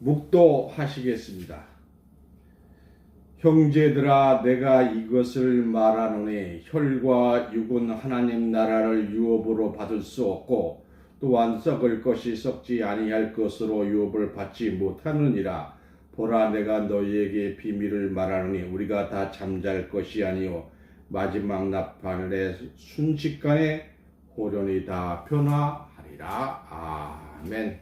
묵도하시겠습니다. 형제들아, 내가 이것을 말하노니 혈과 육은 하나님 나라를 유업으로 받을 수 없고 또한 썩을 것이 썩지 아니할 것으로 유업을 받지 못하느니라. 보라, 내가 너희에게 비밀을 말하노니 우리가 다 잠잘 것이 아니요 마지막 나팔의 순식간에 호련이 다 변화하리라. 아멘.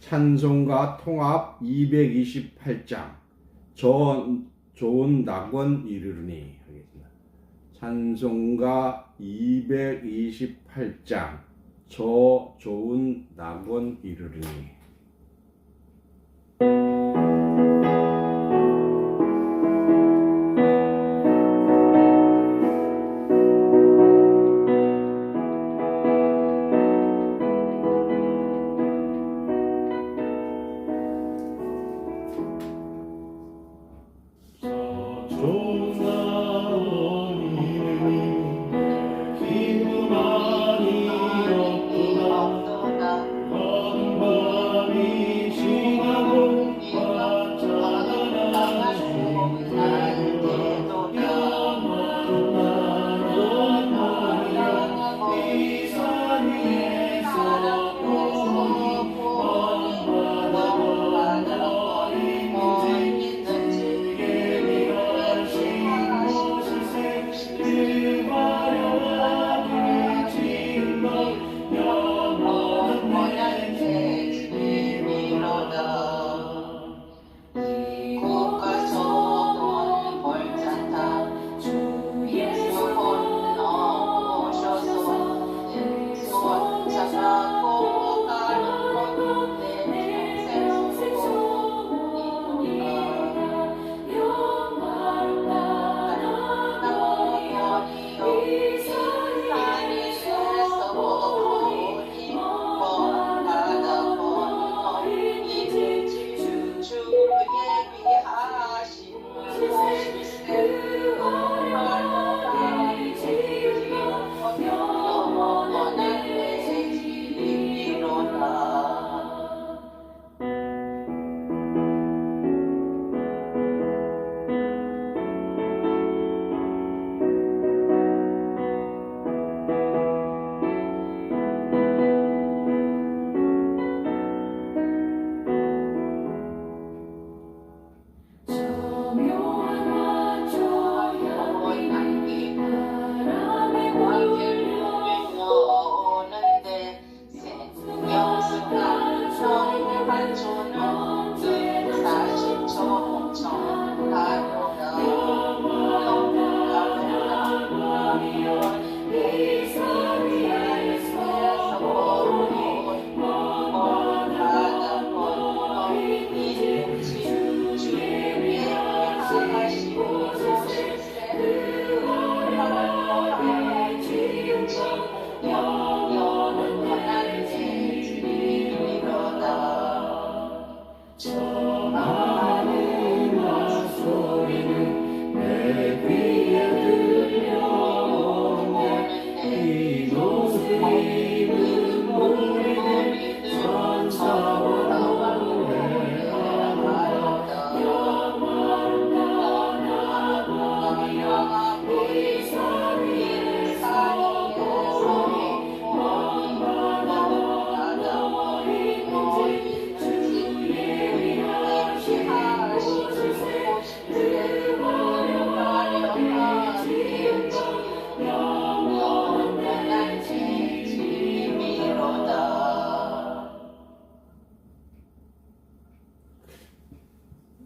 찬송가 통합 228장 좋은 낙원 이르르니 하겠습니다. 찬송가 228장 좋은 낙원 이르르니.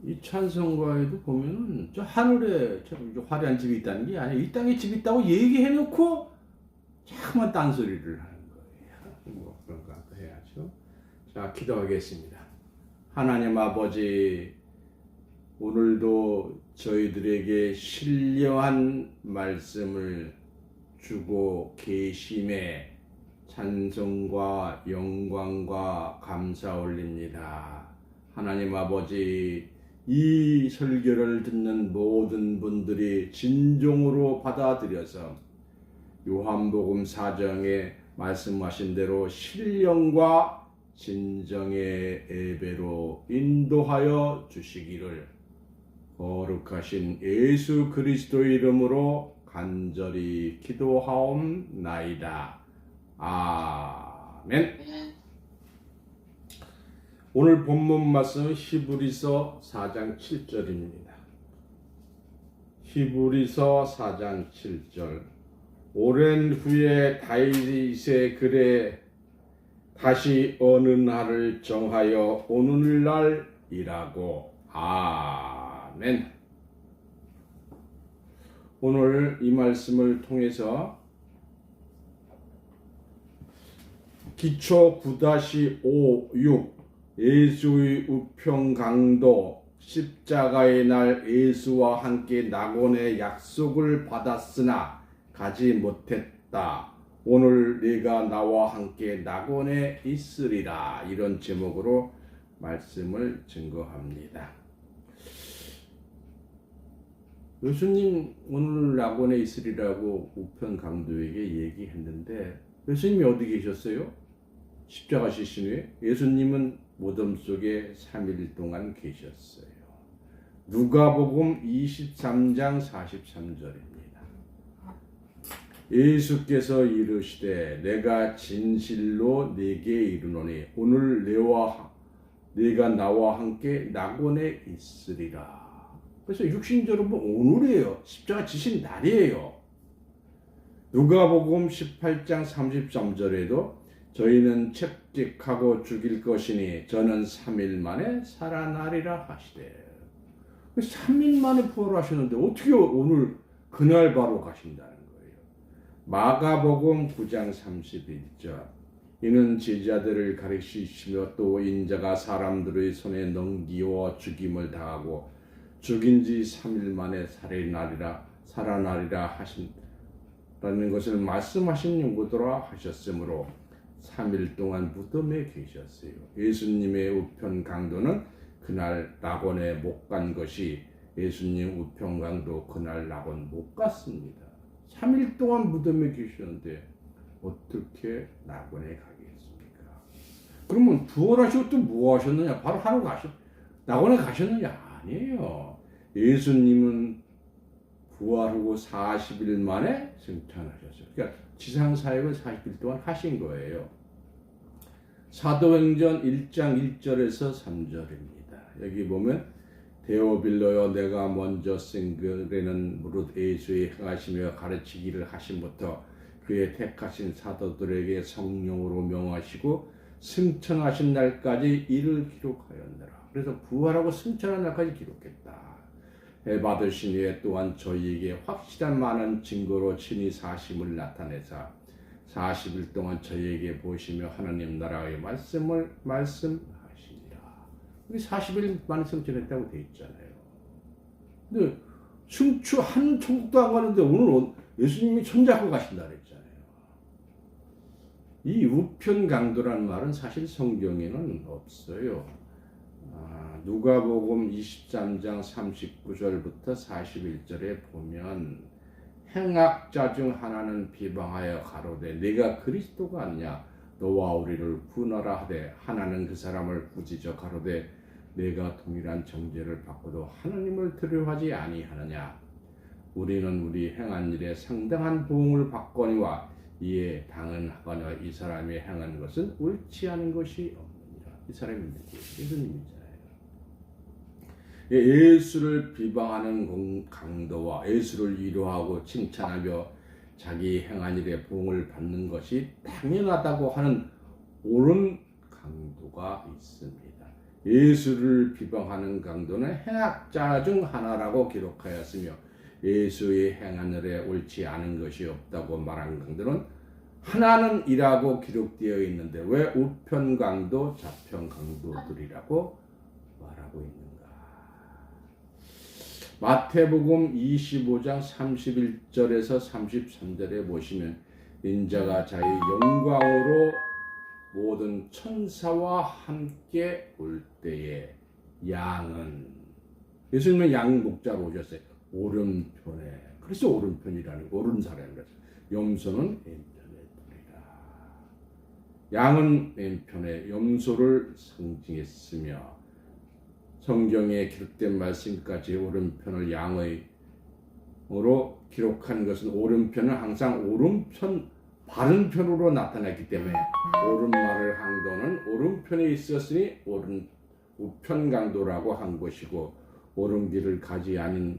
이 찬송가에도 보면은 저 하늘에 화려한 집이 있다는 게 아니라 이 땅에 집이 있다고 얘기해놓고 자꾸만 딴소리를 하는 거예요. 뭐 그런 거 해야죠. 자, 기도하겠습니다. 하나님 아버지, 오늘도 저희들에게 신령한 말씀을 주고 계심에 찬송과 영광과 감사 올립니다. 하나님 아버지, 이 설교를 듣는 모든 분들이 진정으로 받아들여서 요한복음 4장에 말씀하신 대로 신령과 진정의 예배로 인도하여 주시기를 거룩하신 예수 그리스도의 이름으로 간절히 기도하옵나이다. 아멘. 오늘 본문 말씀은 히브리서 4장 7절입니다. 히브리서 4장 7절. 오랜 후에 다윗의 글에 다시 어느 날을 정하여 오늘날이라고. 아멘. 오늘 이 말씀을 통해서 기초 9-56 예수의 우편 강도 십자가의 날 예수와 함께 낙원의 약속을 받았으나 가지 못했다. 오늘 네가 나와 함께 낙원에 있으리라. 이런 제목으로 말씀을 증거합니다. 예수님 오늘 낙원에 있으리라고 우편 강도에게 얘기했는데 예수님이 어디 계셨어요? 십자가 지신 후에 예수님은 무덤 속에 3일 동안 계셨어요. 누가복음 23장 43절입니다. 예수께서 이르시되 내가 진실로 네게 이르노니 오늘 네가 나와 함께 낙원에 있으리라. 그래서 육신적으로 오늘이에요. 십자가 지신 날이에요. 누가복음 18장 33절에도 저희는 채찍하고 죽일 것이니 저는 3일 만에 살아나리라 하시되 3일 만에 부활하셨는데 어떻게 오늘 그날 바로 가신다는 거예요. 마가복음 9장 31절 이는 제자들을 가르치시며 또 인자가 사람들의 손에 넘기워 죽임을 당하고 죽인 지 3일 만에 살아나리라 하신다는 것을 말씀하신 용도라 하셨으므로 3일 동안 무덤에 계셨어요. 예수님의 우편 강도는 그날 낙원에 못 간 것이 예수님 우편 강도 그날 낙원 못 갔습니다. 3일 동안 무덤에 계셨는데 어떻게 낙원에 가겠습니까? 그러면 부활하시고 또 뭐 하셨느냐? 바로 하러 낙원에 가셨느냐? 아니에요. 예수님은 부활하고 40일 만에 승천하셨어요. 그러니까 지상 사역을 40일 동안 하신 거예요. 사도행전 1장 1절에서 3절입니다. 여기 보면 데오빌로여 내가 먼저 생글에는 무릇 예수의 행하시며 가르치기를 하심부터 그의 택하신 사도들에게 성령으로 명하시고 승천하신 날까지 이를 기록하였느라. 그래서 부활하고 승천한 날까지 기록했다. 받으신 후에 또한 저희에게 확실한 많은 증거로 친히 사심을 나타내사 40일 동안 저희에게 보시며 하나님 나라의 말씀을 말씀하시니라. 여기 40일 만에 승천했다고 되어 있잖아요. 근데 한 천국도 안 가는데 오늘 예수님이 손잡고 가신다 그랬잖아요. 이 우편 강도라는 말은 사실 성경에는 없어요. 누가복음 23장 39절부터 41절에 보면 행악자 중 하나는 비방하여 가로되 네가 그리스도가 아니냐 너와 우리를 구원하라 하되 하나는 그 사람을 꾸짖어 가로되 네가 동일한 정죄를 받고도 하나님을 두려워하지 아니하느냐 우리는 우리 행한 일에 상당한 보응을 받거니와 이에 당연하거니와 이 사람이 행한 것은 옳지 않은 것이 없느니라. 이 사람이 예수님이잖아요. 예수를 비방하는 강도와 예수를 위로하고 칭찬하며 자기 행한 일에 보응을 받는 것이 당연하다고 하는 옳은 강도가 있습니다. 예수를 비방하는 강도는 행악자 중 하나라고 기록하였으며 예수의 행한 일에 옳지 않은 것이 없다고 말한 강도는 하나는 이라고 기록되어 있는데 왜 우편 강도, 좌편 강도들이라고 말하고 있는가? 마태복음 25장 31절에서 33절에 보시면 인자가 자기 영광으로 모든 천사와 함께 올 때에 양은 예수님은 양 목자로 오셨어요. 오른편에 그래서 오른편이라는 오른 사람이라서 염소는 왼편에 두리라. 양은 왼편에 염소를 상징했으며 성경에 기록된 말씀까지 오른편을 양의로 기록한 것은 오른편은 항상 오른편 바른 편으로 나타났기 때문에 오른말을 항도는 오른편에 있었으니 우편 강도라고 한 것이고 옳은 길을 가지 않은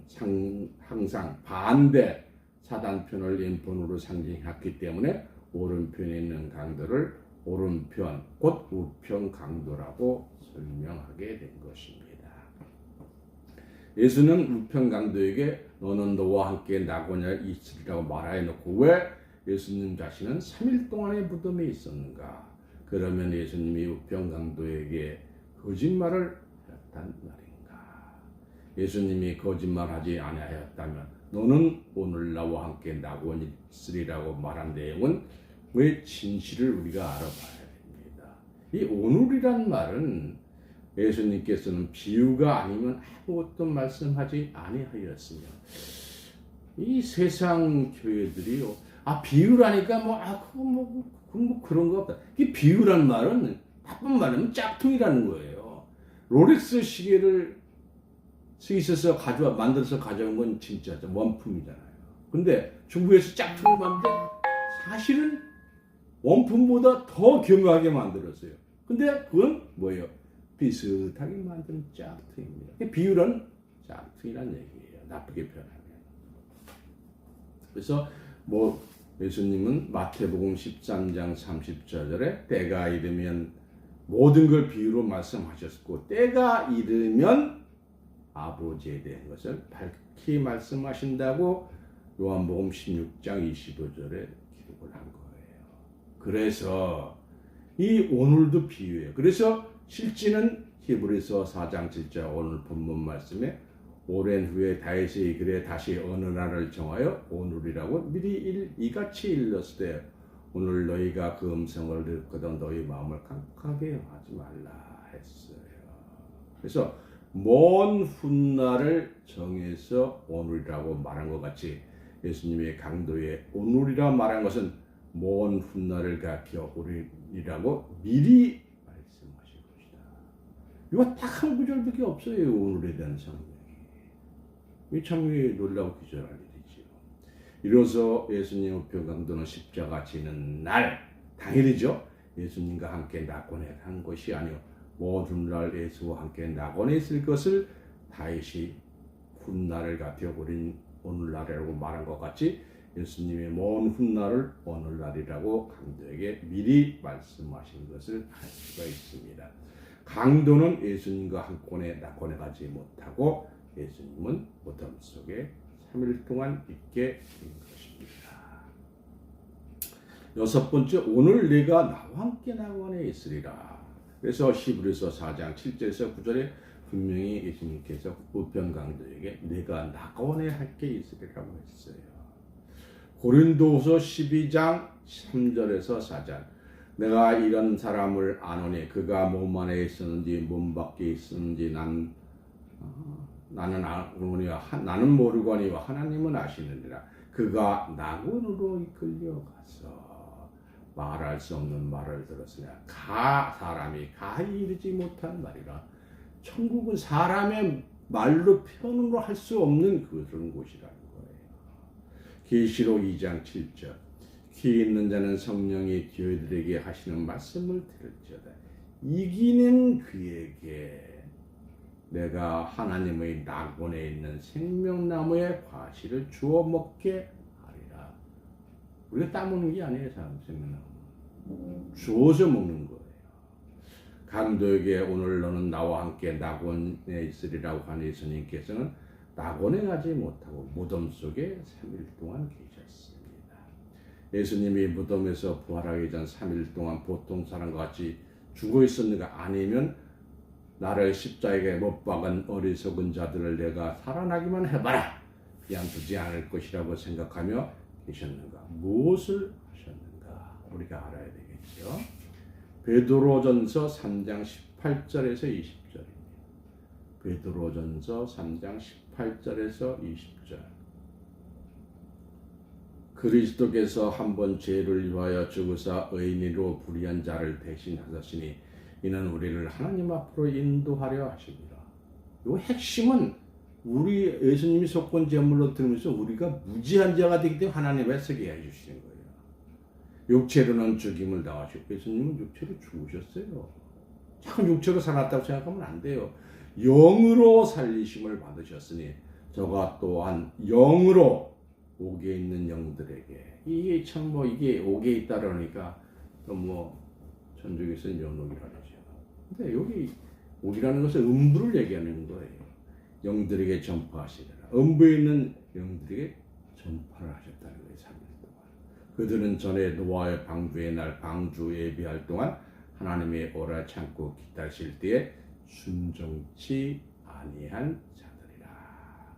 항상 반대 사단편을 왼편으로 상징했기 때문에 오른편에 있는 강도를 오른편 곧 우편 강도라고 설명하게 된 것입니다. 예수는 우편 강도에게 너는 너와 함께 나고냐 있으리라고 말하여 놓고 왜 예수님 자신은 3일 동안의 무덤에 있었는가? 그러면 예수님이 우편 강도에게 거짓말을 했단 말인가? 예수님이 거짓말하지 아니하였다면 너는 오늘 나와 함께 나고냐 있으리라고 말한 내용은 왜 진실을 우리가 알아봐야 됩니다. 이 오늘이란 말은 예수님께서는 비유가 아니면 아무것도 말씀하지 아니하였으며 이 세상 교회들이요 비유라니까 그런 거 없다. 이 비유란 말은 나쁜 말하면 짝퉁이라는 거예요. 롤렉스 시계를 스위스에서 만들어서 가져온 건 진짜 원품이잖아요. 근데 중국에서 짝퉁을 만드는데 사실은 원품보다 더 교묘하게 만들었어요. 근데 그건 뭐예요? 비슷하게 만든 짝퉁입니다. 비유는 짝퉁이라는 얘기예요. 나쁘게 표현하면. 그래서 예수님은 마태복음 13장 30절에 때가 이르면 모든 걸 비유로 말씀하셨고 때가 이르면 아버지에 대한 것을 밝히 말씀하신다고 요한복음 16장 25절에 기록을 한 거예요. 그래서 이 오늘도 비유예요. 그래서 실제는 히브리서 4장 7절 오늘 본문 말씀에 오랜 후에 다윗이 그래 다시 어느 날을 정하여 오늘이라고 미리 이같이 일렀을 때 오늘 너희가 그 음성을 듣거든 너희 마음을 강하게 하지 말라 했어요. 그래서 먼 훗날을 정해서 오늘이라고 말한 것 같이 예수님의 강도에 오늘이라 말한 것은 먼 훗날을 가리켜 오늘이라고 미리 말씀하신 것이다. 이거 딱 한 구절밖에 없어요. 오늘에 대한 성경이. 이 참 놀라고 기절할 일이지요. 이로써 예수님 우편 강도는 십자가 지는 날 당일이죠. 예수님과 함께 낙원에 간 것이 아니요 먼 훗날 예수와 함께 낙원에 있을 것을 다윗이 훗날을 가리켜 오늘날이라고 말한 것 같이 예수님의 먼 훗날을 오늘날이라고 강도에게 미리 말씀하신 것을 알 수가 있습니다. 강도는 예수님과 한꺼번에 낙원에 가지 못하고 예수님은 무덤 속에 3일 동안 있게 된 것입니다. 여섯 번째, 오늘 내가 나와 함께 낙원에 있으리라. 그래서 히브리서 4장 7절에서 9절에 분명히 예수님께서 우편 강도에게 내가 낙원에 함께 있으리라고 했어요. 고린도후서 12장 3절에서 4절 내가 이런 사람을 아노니 그가 몸 안에 있었는지 몸 밖에 있었는지 나는 아노니와 나는 모르거니와 하나님은 아시느니라. 그가 낙원으로 이끌려가서 말할 수 없는 말을 들었으나 사람이 가히 이르지 못한 말이라. 천국은 사람의 말로 표현으로 할 수 없는 그런 곳이라는 거예요. 계시록 2장 7절 귀 있는 자는 성령이 교회들에게 하시는 말씀을 들을지어다. 이기는 그에게 내가 하나님의 낙원에 있는 생명나무의 과실을 주워 먹게 하리라. 우리가 따먹는 게 아니에요. 생명나무 주워서 먹는 거예요. 강도에게 오늘 너는 나와 함께 낙원에 있으리라고 하는 예수님께서는 낙원에 가지 못하고 무덤 속에 3일 동안 계셨습니다. 예수님이 무덤에서 부활하기 전 3일 동안 보통 사람과 같이 죽어 있었는가? 아니면 나를 십자가에 못 박은 어리석은 자들을 내가 살아나기만 해봐라 그냥 두지 않을 것이라고 생각하며 계셨는가? 무엇을 하셨는가? 우리가 알아야 되겠죠. 베드로전서 3장 18절에서 20절입니다. 베드로전서 3장 18절에서 20절 그리스도께서 한 번 죄를 위하여 죽으사 의인으로 불의한 자를 대신하셨으니 이는 우리를 하나님 앞으로 인도하려 하십니다. 이 핵심은 우리 예수님이 속건 제물로 들으면서 우리가 무지한 자가 되기 때문에 하나님의 쓰게 해주시는 거예요. 육체로는 죽임을 당하시고 예수님은 육체로 죽으셨어요. 참 육체로 살았다고 생각하면 안 돼요. 영으로 살리심을 받으셨으니 저가 또한 영으로 옥에 있는 영들에게 이게 참 이게 옥에 있다 그러니까 또 전적에서는 연옥이라죠. 근데 여기 옥이라는 것은 음부를 얘기하는 거예요. 영들에게 전파하시더라. 음부에 있는 영들에게 전파를 하셨다는 거예요. 3일 동안. 그들은 전에 노아의 방주의 날 방주 예비할 동안 하나님의 오라 참고 기다리실 때에 순종치 아니한 자들이라.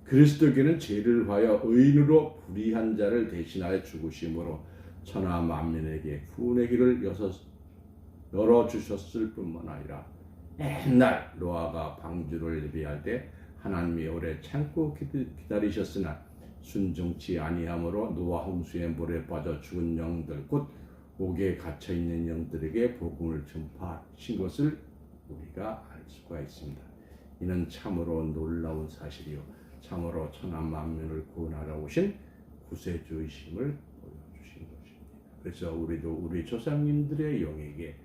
그리스도께는 죄를 하여 의인으로 불의한 자를 대신하여 죽으심으로 천하 만민에게 구원의 길을 열어주셨을 뿐만 아니라 옛날 노아가 방주를 예비할 때 하나님이 오래 참고 기다리셨으나 순종치 아니함으로 노아 홍수의 물에 빠져 죽은 영들 곧 옥에 갇혀 있는 영들에게 복음을 전파하신 것을 우리가 알 수가 있습니다. 이는 참으로 놀라운 사실이요 참으로 천하 만민을 구원하러 오신 구세주이심을 보여주신 것입니다. 그래서 우리도 우리 조상님들의 영에게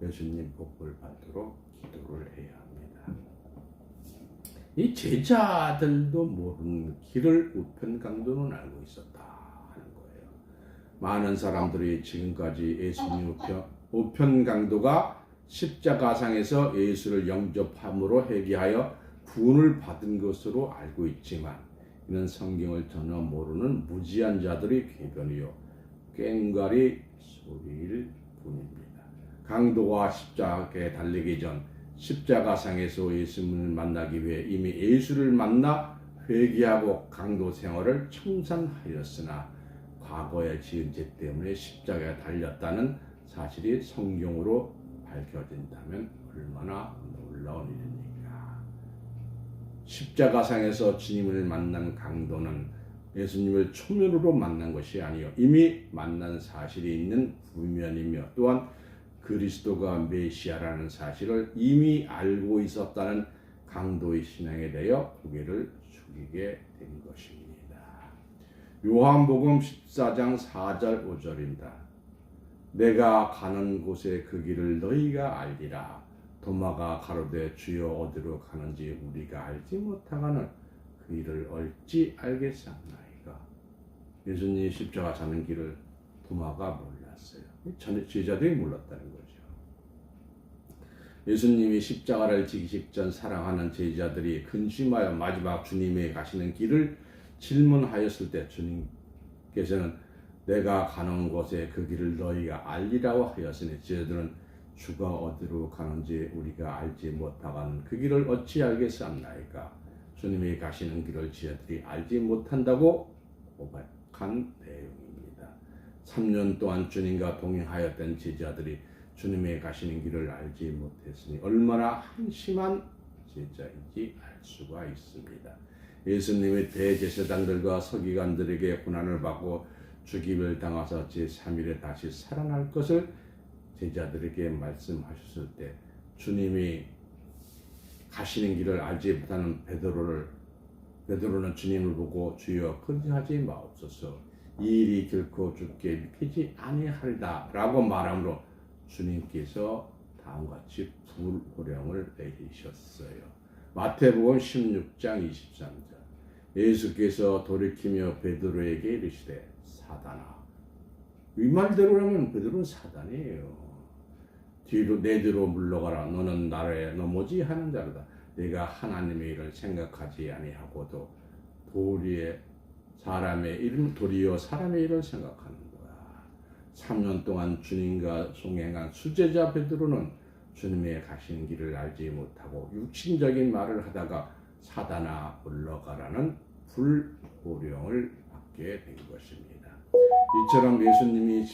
예수님 복을 받도록 기도를 해야 합니다. 이 제자들도 모르는 길을 우편강도는 알고 있었다 하는 거예요. 많은 사람들이 지금까지 예수님 우편강도가 십자가상에서 예수를 영접함으로 회개하여 구원을 받은 것으로 알고 있지만 이는 성경을 전혀 모르는 무지한 자들의 궤변이요 꽹과리 소리일 뿐입니다. 강도가 십자가에 달리기 전 십자가상에서 예수님을 만나기 위해 이미 예수를 만나 회개하고 강도 생활을 청산하였으나 과거에 지은 죄 때문에 십자가에 달렸다는 사실이 성경으로 밝혀진다면 얼마나 놀라운 일입니까? 십자가상에서 주님을 만난 강도는 예수님을 초면으로 만난 것이 아니요 이미 만난 사실이 있는 후면이며 또한 그리스도가 메시아라는 사실을 이미 알고 있었다는 강도의 신앙에 대하여 고개를 숙이게 된 것입니다. 요한복음 14장 4절 5절입니다. 내가 가는 곳에 그 길을 너희가 알리라. 도마가 가로되 주여 어디로 가는지 우리가 알지 못하가는 그 길을 어찌 알겠사옵나이까. 예수님이 십자가 자는 길을 도마가 몰랐어요. 제자들이 몰랐다는 거죠. 예수님이 십자가를 지기 직전 사랑하는 제자들이 근심하여 마지막 주님의 가시는 길을 질문하였을 때 주님께서는 내가 가는 곳에 그 길을 너희가 알리라고 하였으니 제자들은 주가 어디로 가는지 우리가 알지 못하가는 그 길을 어찌 알겠사옵나이까. 주님이 가시는 길을 제자들이 알지 못한다고 고백한 내용입니다. 3년 동안 주님과 동행하였던 제자들이 주님의 가시는 길을 알지 못했으니 얼마나 한심한 제자인지 알 수가 있습니다. 예수님이 대제사장들과 서기관들에게 고난을 받고 죽임을 당하사 제3일에 다시 살아날 것을 제자들에게 말씀하셨을 때 주님이 가시는 길을 알지 못하는 베드로는 주님을 보고 주여 근심하지 마옵소서 이 일이 결코 죽게 믿기지 아니하리다 라고 말함으로 주님께서 다음과 같이 불호령을 내리셨어요. 마태복음 16장 23절 예수께서 돌이키며 베드로에게 이르시되 사단아. 이 말대로라면 베드로는 사단이에요. 내 뒤로 물러가라. 너는 나를 넘어지 하는 자로다. 내가 하나님의 일을 생각하지 아니하고도 도리어 사람의 일을 생각하는 거야. 3년 동안 주님과 동행한 수제자 베드로는 주님의 가신 길을 알지 못하고 육신적인 말을 하다가 사단아 물러가라는 불호령을 받게 된 것입니다. 이처럼 예수님이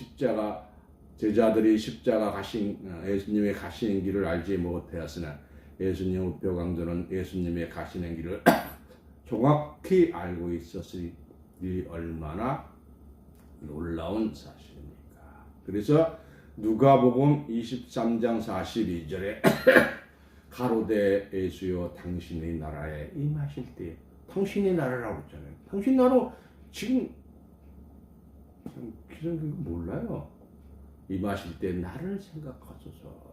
제자들이 예수님의 가시는 길을 알지 못하였으나 예수님 우표 강도는 예수님의 가시는 길을 정확히 알고 있었으니 얼마나 놀라운 사실입니까? 그래서 누가복음 23장 42절에 가로되 예수여 당신의 나라에 임하실 때 당신의 나라라고 했잖아요. 당신 나라 지금 기존 몰라요. 임하실 때 나를 생각하소서.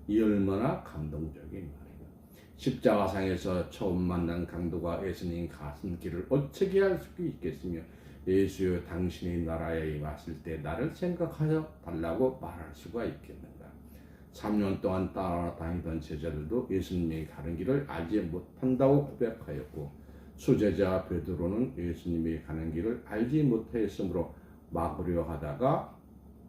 이 얼마나 감동적인 말이에요. 십자가상에서 처음 만난 강도가 예수님 가슴길을 어떻게 할 수 있겠으며 예수여 당신의 나라에 임하실 때 나를 생각하여 달라고 말할 수가 있겠는가. 3년 동안 따라다니던 제자들도 예수님이 가는 길을 알지 못한다고 고백하였고 수제자 베드로는 예수님이 가는 길을 알지 못하였으므로 막으려 하다가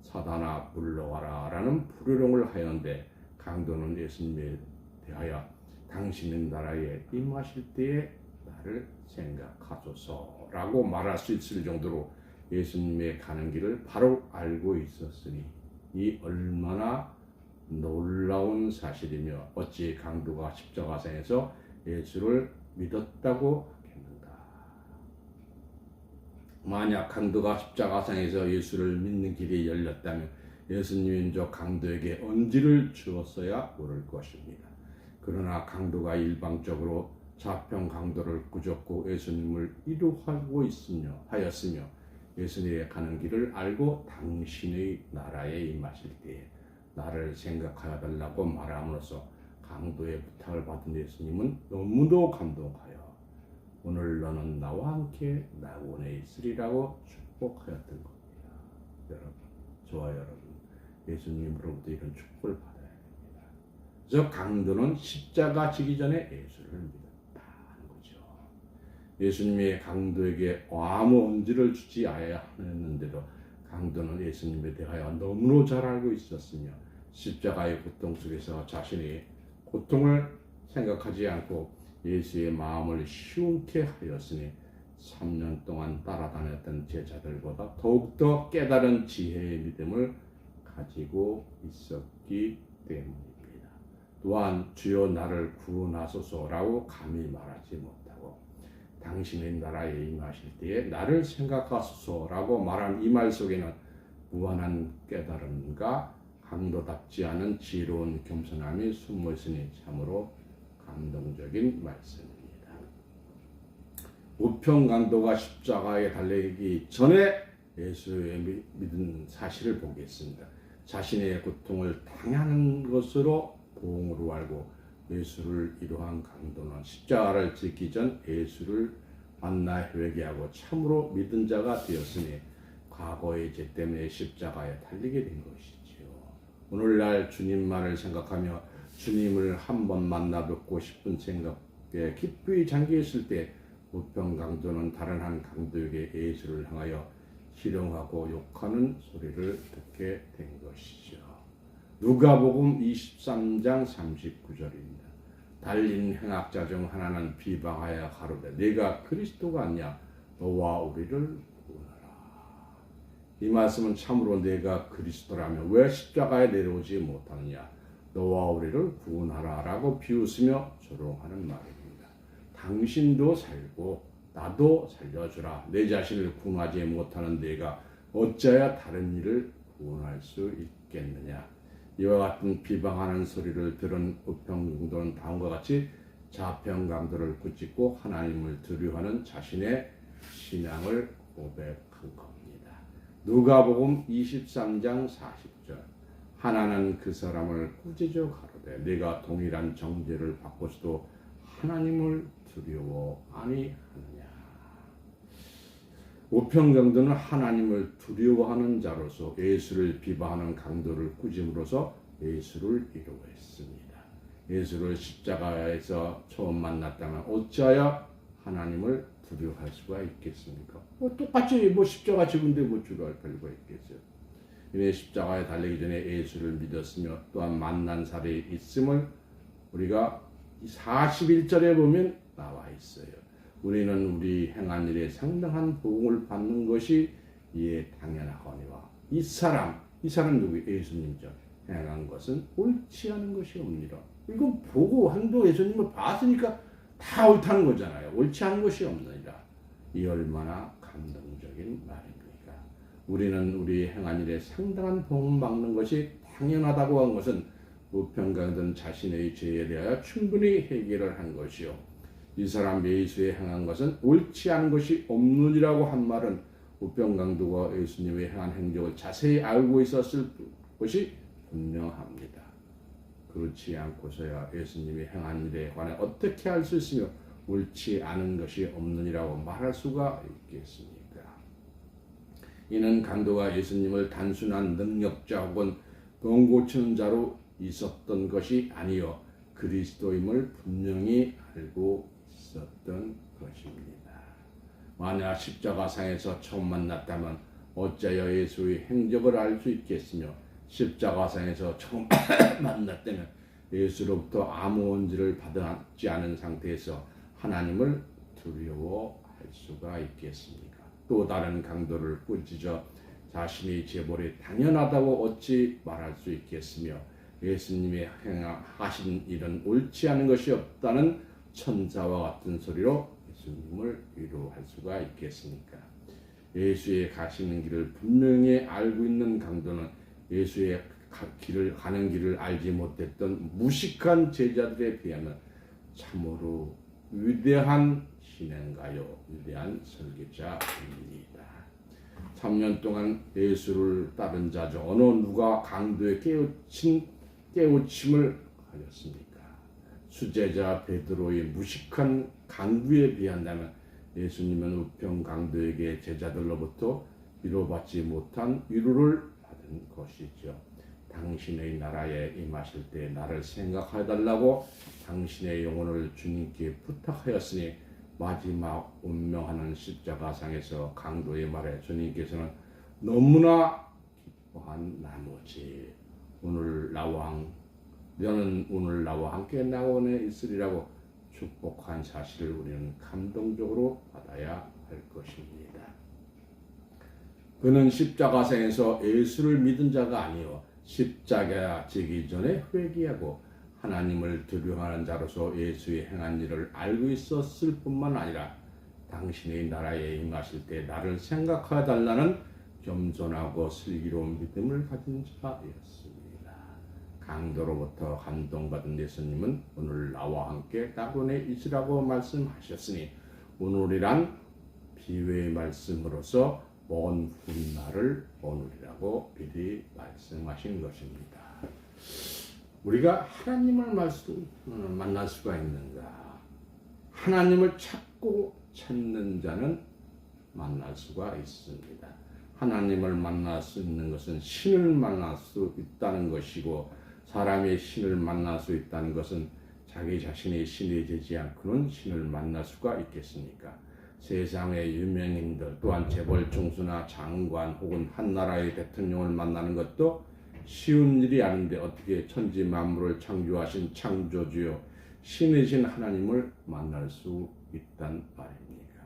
사단아 물러가라 라는 불효령을 하였는데 강도는 예수님에 대하여 당신의 나라에 임하실 때에 나를 생각하소서 라고 말할 수 있을 정도로 예수님의 가는 길을 바로 알고 있었으니 이 얼마나 놀라운 사실이며 어찌 강도가 십자가상에서 예수를 믿었다고 하겠는가. 만약 강도가 십자가상에서 예수를 믿는 길이 열렸다면 예수님은 저 강도에게 언지를 주었어야 모를 것입니다. 그러나 강도가 일방적으로 자평 강도를 꾸짖고 예수님을 이루하고 하였으며 예수님의 가는 길을 알고 당신의 나라에 임하실 때에 나를 생각하여 달라고 말함으로써 강도의 부탁을 받은 예수님은 너무도 감동하여 오늘 너는 나와 함께 낙원에 있으리라고 축복하였던 겁니다. 여러분, 저와 여러분, 예수님으로부터 이런 축복을 받아야 됩니다. 그래서 강도는 십자가 지기 전에 예수를 믿었다는 거죠. 예수님이 강도에게 아무 언지를 주지 아니하였는데도 강도는 예수님에 대하여 너무나 잘 알고 있었으며 십자가의 고통 속에서 자신의 고통을 생각하지 않고 예수의 마음을 시원케 하였으니 3년 동안 따라다녔던 제자들보다 더욱더 깨달은 지혜의 믿음을 가지고 있었기 때문입니다. 또한 주여 나를 구원하소서라고 감히 말하지 못하고 당신의 나라에 임하실 때에 나를 생각하소서라고 말한 이 말 속에는 무한한 깨달음과 강도답지 않은 지혜로운 겸손함이 숨어 있으니 참으로 감동적인 말씀입니다. 우편 강도가 십자가에 달리기 전에 예수의 믿은 사실을 보겠습니다. 자신의 고통을 당하는 것으로 보응으로 알고 예수를 이루한 강도는 십자가를 지기 전 예수를 만나 회개하고 참으로 믿은 자가 되었으니 과거의 죄 때문에 십자가에 달리게 된 것이지요. 오늘날 주님만을 생각하며 주님을 한번 만나 뵙고 싶은 생각에 깊이 잠겨있을 때 우편 강도는 다른 한 강도에게 예수를 향하여 희롱하고 욕하는 소리를 듣게 된 것이죠. 누가복음 23장 39절입니다. 달린 행악자 중 하나는 비방하여 가로되 네가 그리스도가 아니냐 너와 우리를 구원하라. 이 말씀은 참으로 네가 그리스도라면 왜 십자가에 내려오지 못하느냐 너와 우리를 구원하라 라고 비웃으며 조롱하는 말입니다. 당신도 살고 나도 살려주라. 내 자신을 구원하지 못하는 내가 어찌하여 다른 이를 구원할 수 있겠느냐. 이와 같은 비방하는 소리를 들은 우편강도는 다음과 같이 자평강도를 꾸짖고 하나님을 두려워하는 자신의 신앙을 고백한 겁니다. 누가복음 23장 40절 하나는 그 사람을 꾸짖어 가로되 네가 동일한 정죄를 받고서도 하나님을 두려워 아니하느냐. 우편강도는 하나님을 두려워하는 자로서 예수를 비방하는 강도를 꾸짖음으로써 예수를 이루었습니다. 예수를 십자가에서 처음 만났다면 어찌하여 하나님을 두려워할 수가 있겠습니까? 똑같이 십자가 죽은데 두려워할 필요가 있겠어요. 이내 십자가에 달리기 전에 예수를 믿었으며 또한 만난 사례에 있음을 우리가 41절에 보면 나와 있어요. 우리는 우리 행한 일에 상당한 보응을 받는 것이 이에 당연하거니와 이 사람 누구? 예수님이죠. 행한 것은 옳지 않은 것이 없느니라. 이거 보고 한도 예수님을 봤으니까 다 옳다는 거잖아요. 옳지 않은 것이 없느니라. 이 얼마나 감동적인 말입니까? 우리는 우리 행한 일에 상당한 복을 막는 것이 당연하다고 한 것은 우편강등 자신의 죄에 대하여 충분히 해결을 한 것이요. 이 사람 예수에 행한 것은 옳지 않은 것이 없느니라고 한 말은 우편강도가 예수님의 행한 행적을 자세히 알고 있었을 것이 분명합니다. 그렇지 않고서야 예수님이 행한 일에 관해 어떻게 알 수 있으며 옳지 않은 것이 없느니라고 말할 수가 있겠습니까? 이는 강도가 예수님을 단순한 능력자 혹은 병 고치는 자로 있었던 것이 아니요 그리스도임을 분명히 알고 있었던 것입니다. 만약 십자가상에서 처음 만났다면 어찌하여 예수의 행적을 알 수 있겠으며 십자가상에서 처음 만났다면 예수로부터 아무 언지를 받지 않은 상태에서 하나님을 두려워할 수가 있겠습니까? 또 다른 강도를 꾸짖어 자신의 재벌이 당연하다고 어찌 말할 수 있겠으며 예수님이 하신 일은 옳지 않은 것이 없다는 천사와 같은 소리로 예수님을 위로할 수가 있겠습니까? 예수의 가시는 길을 분명히 알고 있는 강도는 예수의 가는 길을 알지 못했던 무식한 제자들에 비하면 참으로 위대한 신행가요, 위대한 설계자입니다. 3년 동안 예수를 따른 자죠. 어느 누가 강도의 깨우침을 하였습니까? 수제자 베드로의 무식한 강구에 비한다면 예수님은 우편 강도에게 제자들로부터 위로받지 못한 위로를 받은 것이죠. 당신의 나라에 임하실 때 나를 생각해달라고 당신의 영혼을 주님께 부탁하였으니 마지막 운명하는 십자가상에서 강도의 말에 주님께서는 너무나 기뻐한 나머지 너는 오늘 나와 함께 낙원에 있으리라고 축복한 사실을 우리는 감동적으로 받아야 할 것입니다. 그는 십자가상에서 예수를 믿은 자가 아니요 십자가 지기 전에 회개하고 하나님을 두려워하는 자로서 예수의 행한 일을 알고 있었을 뿐만 아니라 당신의 나라에 임하실 때 나를 생각해 달라는 겸손하고 슬기로운 믿음을 가진 자였습니다. 강도로부터 감동받은 예수님은 오늘 나와 함께 낙원에 있으라고 말씀하셨으니 오늘이란 비유의 말씀으로서 먼 훗날을 오늘이라고 미리 말씀하신 것입니다. 우리가 하나님을 만날 수가 있는가? 하나님을 찾는 자는 만날 수가 있습니다. 하나님을 만날 수 있는 것은 신을 만날 수 있다는 것이고 사람의 신을 만날 수 있다는 것은 자기 자신의 신이 되지 않고는 신을 만날 수가 있겠습니까? 세상의 유명인들 또한 재벌 총수나 장관 혹은 한 나라의 대통령을 만나는 것도 쉬운 일이 아닌데 어떻게 천지 만물을 창조하신 창조주요 신이신 하나님을 만날 수 있단 말입니까?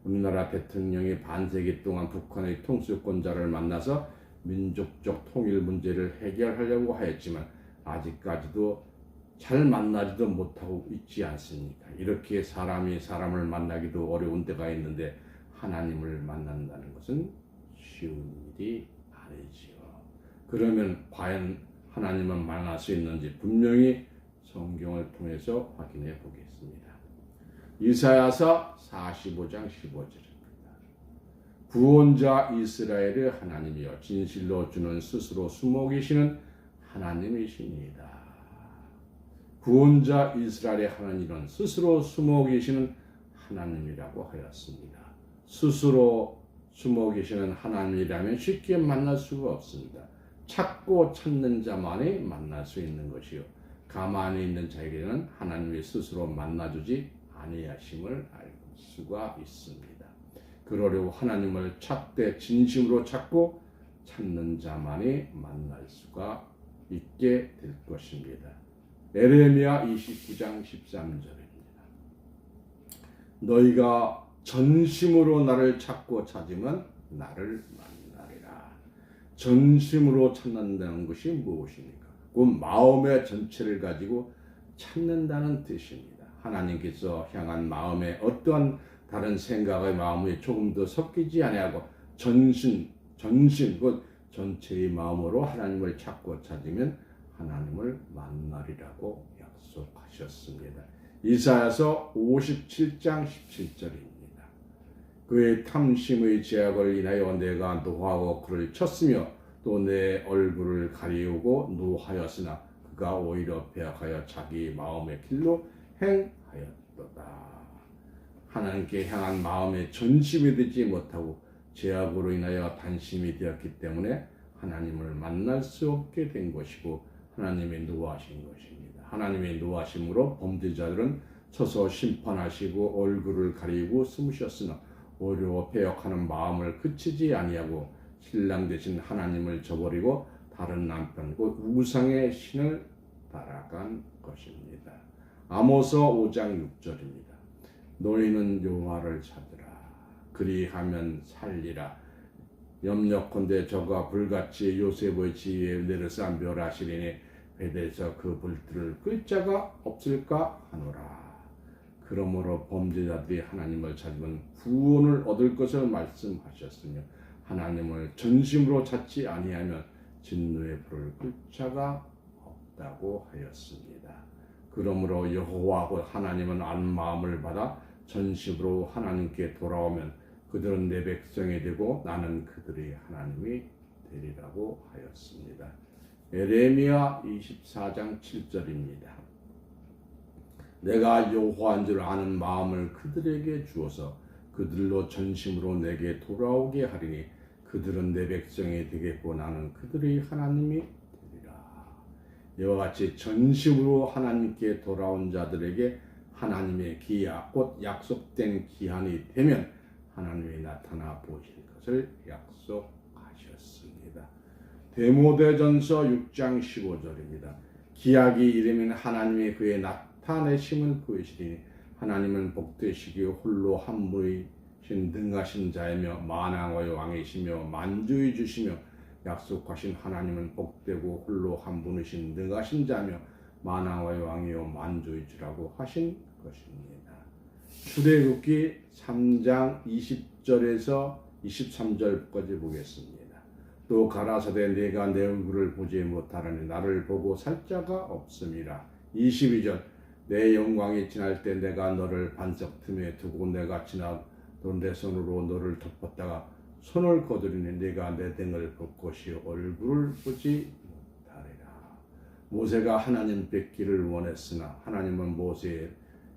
우리나라 대통령이 반세기 동안 북한의 통수권자를 만나서 민족적 통일 문제를 해결하려고 하였지만 아직까지도 잘 만나지도 못하고 있지 않습니까? 이렇게 사람이 사람을 만나기도 어려운 때가 있는데 하나님을 만난다는 것은 쉬운 일이 아니지요. 그러면 과연 하나님을 만날 수 있는지 분명히 성경을 통해서 확인해 보겠습니다. 이사야서 45장 15절입니다. 구원자 이스라엘의 하나님이여 진실로 주는 스스로 숨어 계시는 하나님이십니다. 구원자 이스라엘의 하나님은 스스로 숨어 계시는 하나님이라고 하였습니다. 스스로 숨어 계시는 하나님이라면 쉽게 만날 수가 없습니다. 찾고 찾는 자만이 만날 수 있는 것이요 가만히 있는 자에게는 하나님이 스스로 만나주지 아니하심을 알 수가 있습니다. 그러려고 하나님을 찾되 진심으로 찾고 찾는 자만이 만날 수가 있게 될 것입니다. 에레미야 29장 13절입니다. 너희가 전심으로 나를 찾고 찾으면 나를 만나리라. 전심으로 찾는다는 것이 무엇입니까? 그 마음의 전체를 가지고 찾는다는 뜻입니다. 하나님께서 향한 마음에 어떠한 다른 생각의 마음이 조금도 섞이지 아니하고 전심 전심 곧 전체의 마음으로 하나님을 찾고 찾으면 하나님을 만나리라고 약속하셨습니다. 이사야서 57장 17절입니다. 그의 탐심의 죄악을 인하여 내가 노하고 그를 쳤으며 또 내 얼굴을 가리우고 노하였으나 그가 오히려 배악하여 자기 마음의 길로 행하였도다. 하나님께 향한 마음에 전심이 되지 못하고 죄악으로 인하여 단심이 되었기 때문에 하나님을 만날 수 없게 된 것이고 하나님이 노하신 것입니다. 하나님의 노하심으로 범죄자들은 서서 심판하시고 얼굴을 가리고 숨으셨으나 오히려 배역하는 마음을 그치지 아니하고 신랑 되신 하나님을 저버리고 다른 남편 곧 우상의 신을 따라간 것입니다. 아모서 5장 6절입니다. 너희는 여호와를 찾으라. 그리하면 살리라. 염려컨대 저가 불같이 요셉의 지위에 내려서 멸하시리니 베델에서 그 불들을 끌 자가 없을까 하노라. 그러므로 범죄자들이 하나님을 찾으면 구원을 얻을 것을 말씀하셨으며 하나님을 전심으로 찾지 아니하면 진노의 불을 끌 자가 없다고 하였습니다. 그러므로 여호와 곧 하나님은 안 마음을 받아 전심으로 하나님께 돌아오면 그들은 내 백성이 되고 나는 그들의 하나님이 되리라고 하였습니다. 에레미야 24장 7절입니다. 내가 여호와인 줄 아는 마음을 그들에게 주어서 그들로 전심으로 내게 돌아오게 하리니 그들은 내 백성이 되겠고 나는 그들의 하나님이 되리라. 이와 같이 전심으로 하나님께 돌아온 자들에게 하나님의 기약 곧 약속된 기한이 되면 하나님이 나타나 보실 것을 약속하셨습니다. 데모데전서 6장 15절입니다. 기약이 이르면 하나님이 그의 나타내심을 보이시리니 하나님은 복되시기에 홀로 한 분이신 능하신 자이며 만왕의 왕이시며 만주의 주시며 약속하신 하나님은 복되고 홀로 한 분이신 능하신 자며 만왕의 왕이요 만주의 주라고 하신 것입니다. 출애굽기 3장 20절에서 23절까지 보겠습니다. 또 가라사대 내가 내 얼굴을 보지 못하려니 나를 보고 살 자가 없음이라. 22절 내 영광이 지날 때 내가 너를 반석 틈에 두고 내가 지나던 내 손으로 너를 덮었다가 손을 거두리니 네가 내 등을 볼 것이 얼굴을 보지 못하리라. 모세가 하나님 뵙기를 원했으나 하나님은 모세에게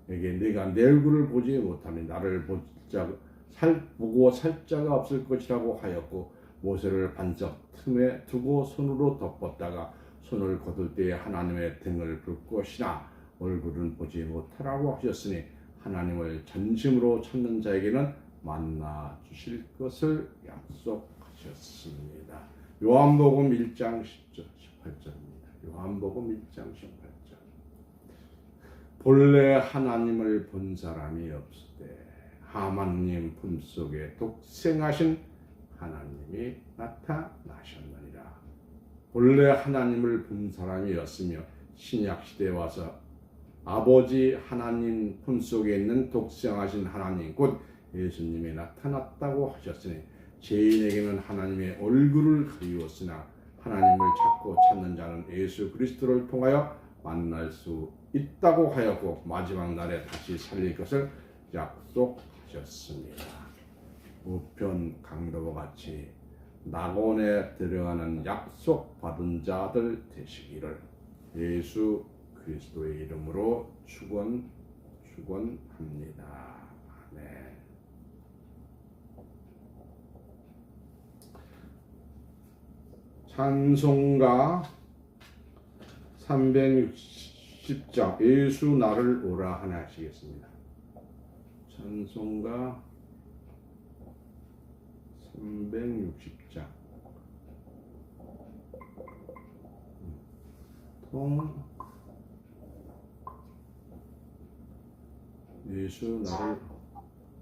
네가 내 얼굴을 보지 못하니 나를 보고 살 자가 없을 것이라고 하였고 모세를 반석 틈에 두고 손으로 덮었다가 손을 거둘 때에 하나님의 등을 볼 것이나 얼굴은 보지 못하라고 하셨으니 하나님을 전심으로 찾는 자에게는 만나 주실 것을 약속하셨습니다. 요한복음 1장 18절입니다. 요한복음 1장 18절 본래 하나님을 본 사람이 없을 때 하나님 품속에 독생하신 하나님이 나타나셨느니라. 본래 하나님을 본 사람이었으며 신약시대에 와서 아버지 하나님 품속에 있는 독생하신 하나님 곧 예수님이 나타났다고 하셨으니 죄인에게는 하나님의 얼굴을 가리웠으나 하나님을 찾고 찾는 자는 예수 그리스도를 통하여 만날 수 있다고 하였고 마지막 날에 다시 살릴 것을 약속하셨습니다. 우편 강도와 같이 낙원에 들어가는 약속받은 자들 되시기를 예수 그리스도의 이름으로 축원합니다. 아멘. 찬송가 360장 예수 나를 오라 하나 하시겠습니다. 찬송가 360장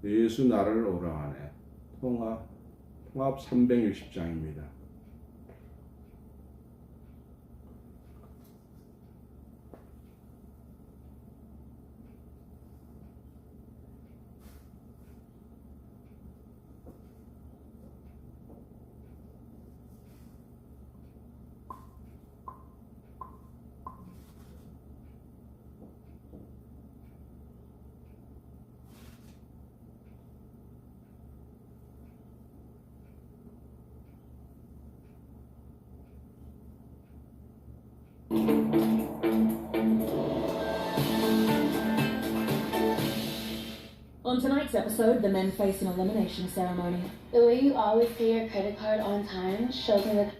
예수 나를 오라 하네. 통합 360장입니다. On tonight's episode, the men face an elimination ceremony. The way you always pay your credit card on time shows me that.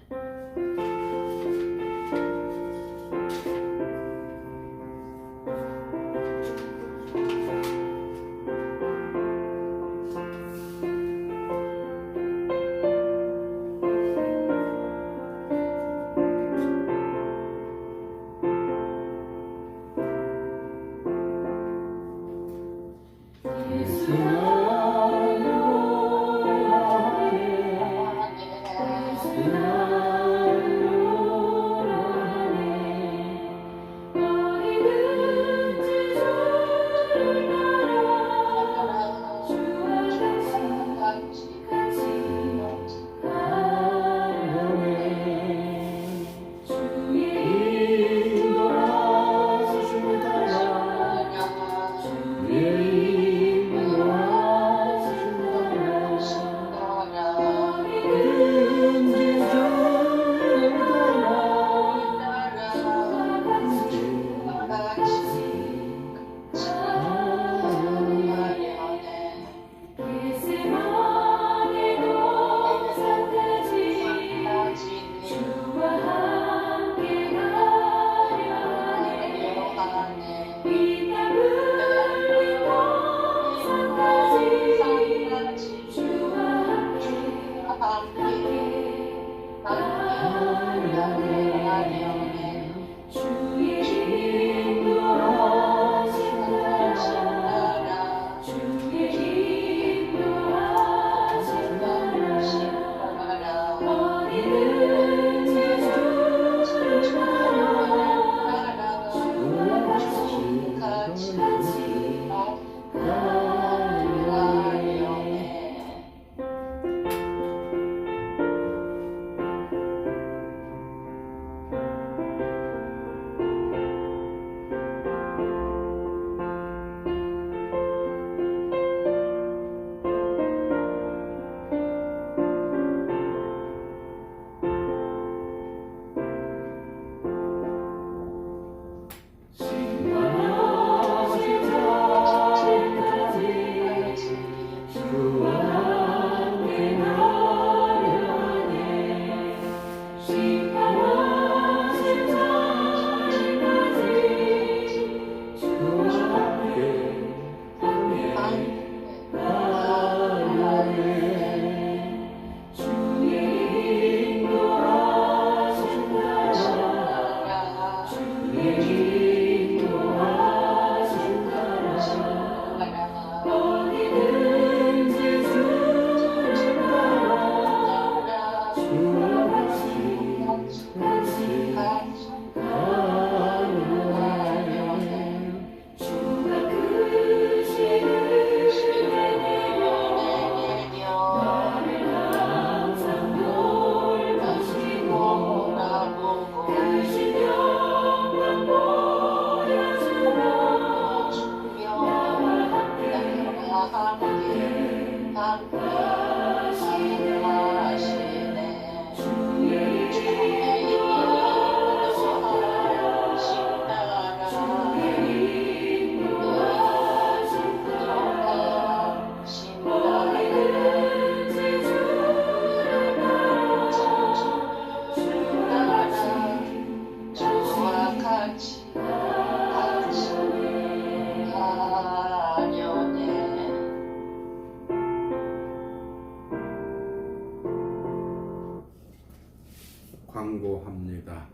광고합니다.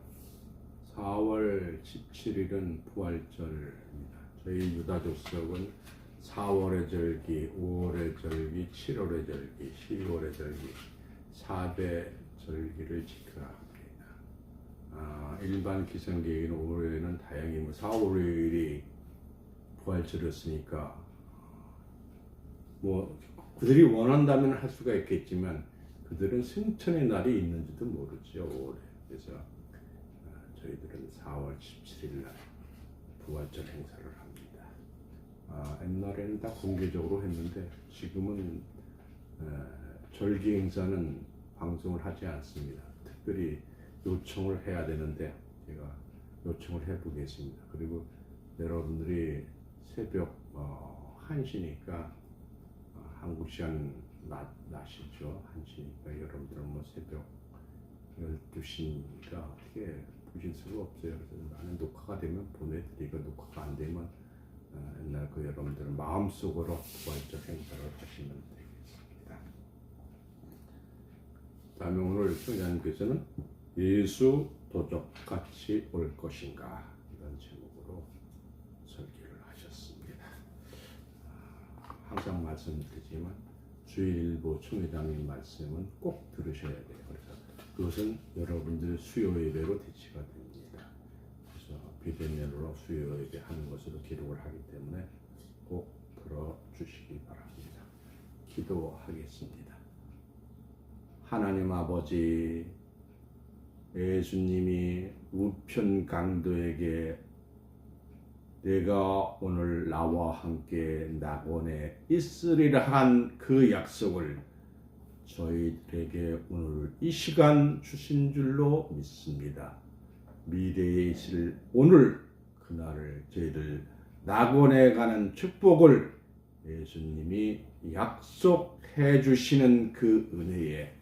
4월 17일은 부활절입니다. 저희 유다족속은 4월의 절기, 5월의 절기, 7월의 절기, 12월의 절기 4대 절기를 지켜야 합니다. 일반 기성계획은 올해는 다행히 4, 5일이 부활절이었으니까 그들이 원한다면 할 수가 있겠지만 그들은 승천의 날이 있는지도 모르죠. 올해. 그래서 저희들은 4월 17일 날 부활절 행사를 합니다. 옛날에는 다 공개적으로 했는데 지금은 절기 행사는 방송을 하지 않습니다. 특별히 요청을 해야 되는데 제가 요청을 해보겠습니다. 그리고 여러분들이 새벽 1시니까 한국 시간 낮이죠. 1시니까 여러분들은 뭐 새벽 12시니까 어떻게 보실 수가 없어요. 그래서 나는 녹화가 되면 보내드리고 녹화가 안 되면 옛날 그 여러분들은 마음속으로 부활적 행사를 하시면 되겠습니다. 다음에 오늘 청자님께서는 예수 도적같이 올 것인가 이런 제목으로 설교를 하셨습니다. 항상 말씀드리지만 주일일보 총회장님 말씀은 꼭 들으셔야 돼요. 그래서 그것은 여러분들 수요 예배로 대치가 됩니다. 그래서 비대면으로 수요 예배 하는 것으로 기록을 하기 때문에 꼭 들어주시기 바랍니다. 기도하겠습니다. 하나님 아버지, 예수님이 우편 강도에게 내가 오늘 나와 함께 낙원에 있으리라 한 그 약속을 저희들에게 오늘 이 시간 주신 줄로 믿습니다. 미래에 있을 오늘 그날을 저희들 낙원에 가는 축복을 예수님이 약속해 주시는 그 은혜에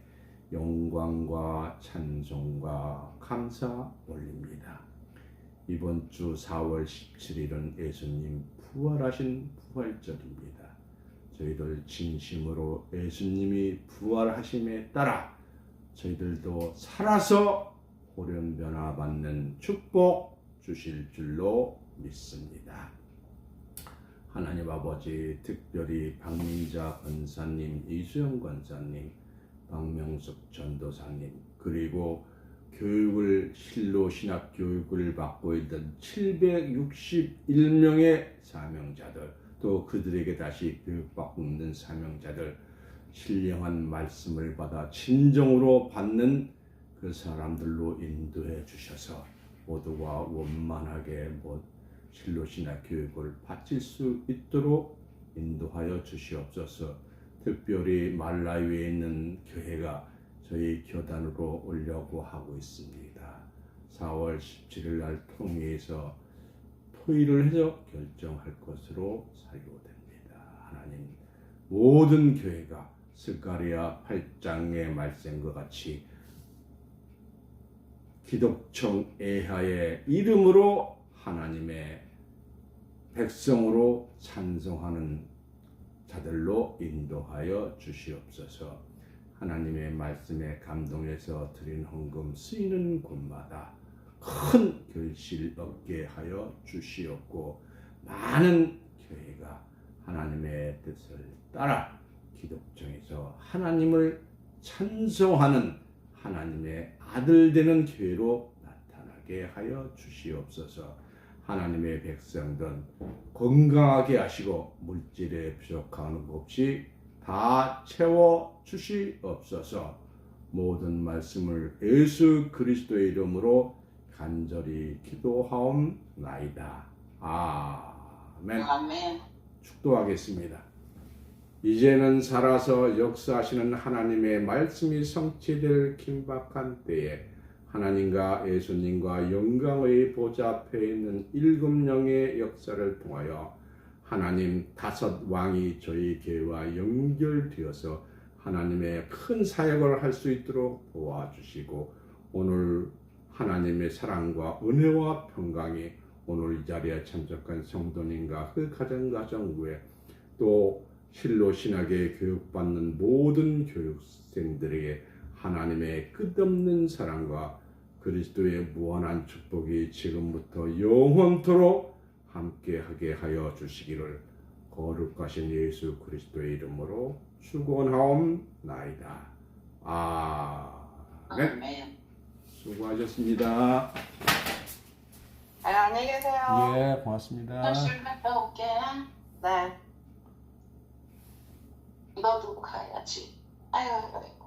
영광과 찬송과 감사 올립니다. 이번 주 4월 17일은 예수님 부활하신 부활절입니다. 저희들 진심으로 예수님이 부활하심에 따라 저희들도 살아서 호련변화 받는 축복 주실 줄로 믿습니다. 하나님 아버지, 특별히 박민자 권사님, 이수영 권사님, 박명숙 전도사님, 그리고 교육을 실로 신학 교육을 받고 있던 761명의 사명자들, 또 그들에게 다시 교육받고 있는 사명자들, 신령한 말씀을 받아 진정으로 받는 그 사람들로 인도해 주셔서 모두가 원만하게 실로 신학 교육을 바칠 수 있도록 인도하여 주시옵소서. 특별히 말라위에 있는 교회가 저희 교단으로 오려고 하고 있습니다. 4월 17일 날 통회에서 토의를 해서 결정할 것으로 사유됩니다. 하나님, 모든 교회가 스가랴 8장의 말씀과 같이 기독청 에하의 이름으로 하나님의 백성으로 찬송하는 자들로 인도하여 주시옵소서. 하나님의 말씀에 감동해서 드린 헌금 쓰이는 곳마다 큰 결실 얻게 하여 주시옵고, 많은 교회가 하나님의 뜻을 따라 기독정에서 하나님을 찬송하는 하나님의 아들 되는 교회로 나타나게 하여 주시옵소서. 하나님의 백성들 건강하게 하시고 물질에 부족한 것 없이 다 채워 주시옵소서. 모든 말씀을 예수 그리스도의 이름으로 간절히 기도하옵나이다. 아멘. 아멘. 축도하겠습니다. 이제는 살아서 역사하시는 하나님의 말씀이 성취될 긴박한 때에 하나님과 예수님과 영광의 보좌 앞에 있는 일곱 영의 역사를 통하여 하나님 다섯 왕이 저희 교회와 연결되어서 하나님의 큰 사역을 할 수 있도록 도와주시고, 오늘 하나님의 사랑과 은혜와 평강이 오늘 이 자리에 참석한 성도님과 그 가정 외에 또 실로 신학에 교육받는 모든 교육생들에게 하나님의 끝없는 사랑과 그리스도의 무한한 축복이 지금부터 영원토록 함께하게 하여 주시기를 거룩하신 예수 그리스도의 이름으로 축원하옵나이다. 아멘. 아멘. 수고하셨습니다. 안녕히 계세요. 예, 고맙습니다. 술 갔다 올게. 네. 너도 가야지. 아이고.